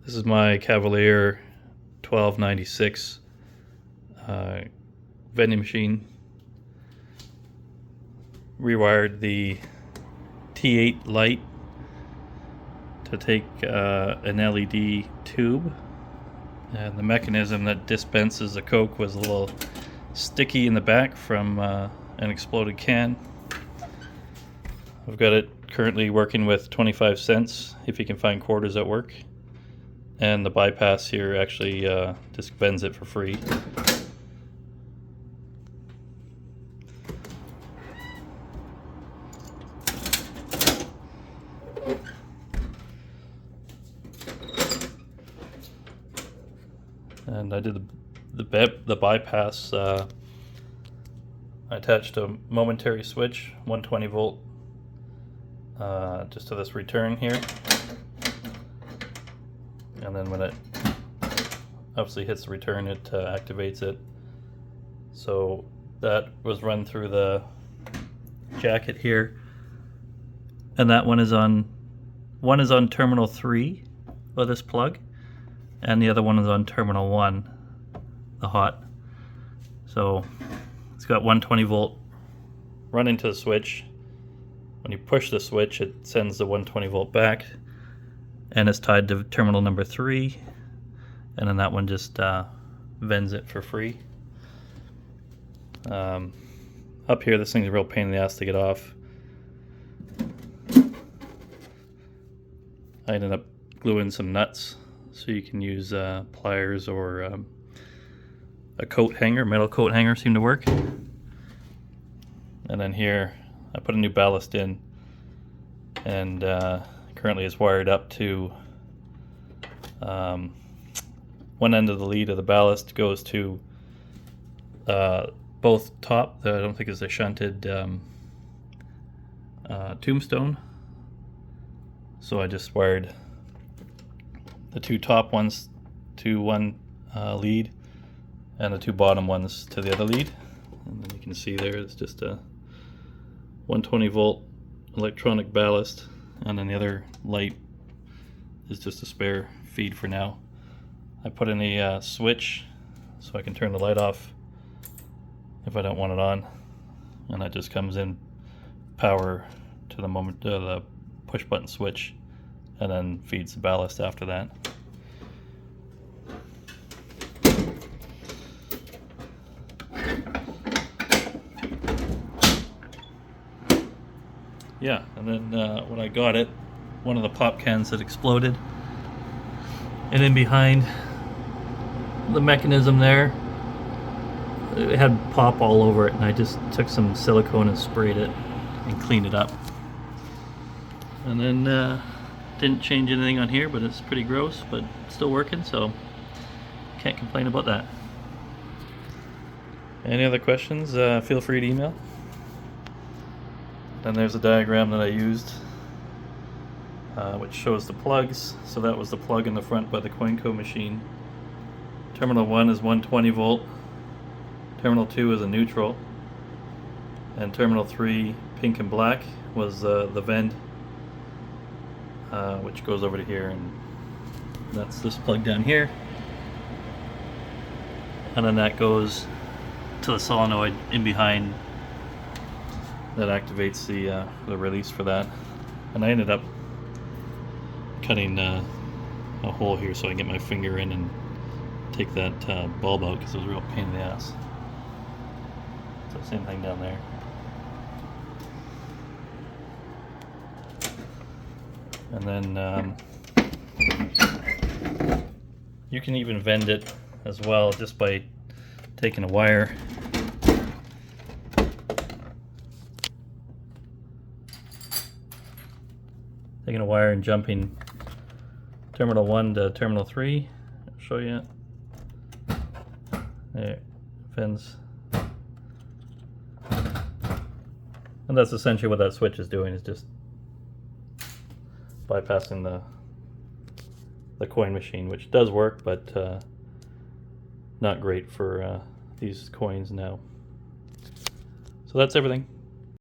This is my Cavalier 12-96 vending machine. Rewired the T8 light to take an LED tube, and the mechanism that dispenses the Coke was a little sticky in the back from an exploded can. I've got it currently working with 25 cents if you can find quarters at work, and the bypass here actually just vends it for free. And I did the bypass. I attached a momentary switch, 120 volt, just to this return here. And then when it obviously hits the return, it activates it. So that was run through the jacket here, and that one is on terminal 3 of this plug, and the other one is on terminal 1, the hot. So it's got 120 volt run into the switch. When you push the switch, it sends the 120 volt back, and it's tied to terminal number 3, and then that one just vends it for free. Up here, this thing's a real pain in the ass to get off. I ended up gluing some nuts, so you can use pliers or a coat hanger, metal coat hanger seemed to work. And then here, I put a new ballast in, and currently it's wired up to one end of the lead of the ballast goes to both top. I don't think it's a shunted tombstone, so I just wired the two top ones to one lead and the two bottom ones to the other lead. And then you can see there it's just a 120 volt electronic ballast, and then the other light is just a spare feed for now. I put in a switch so I can turn the light off if I don't want it on, and that just comes in power to the push button switch, and then feeds the ballast after that. Yeah, and then when I got it, one of the pop cans had exploded, and in behind the mechanism there, it had pop all over it, and I just took some silicone and sprayed it and cleaned it up. And then didn't change anything on here, but it's pretty gross, but still working, so can't complain about that. Any other questions, feel free to email. Then there's a diagram that I used, which shows the plugs. So that was the plug in the front by the Coinco machine. Terminal 1 is 120 volt, terminal 2 is a neutral, and terminal 3, pink and black, was the vend, which goes over to here, and that's this plug down here, and then that goes to the solenoid in behind that activates the release for that. And I ended up cutting a hole here so I can get my finger in and take that bulb out, because it was a real pain in the ass. So same thing down there. And then you can even vend it as well just by taking a wire, and jumping terminal 1 to terminal 3. I'll show you. There, fins. And that's essentially what that switch is doing, is just bypassing the coin machine, which does work, but not great for these coins now. So that's everything.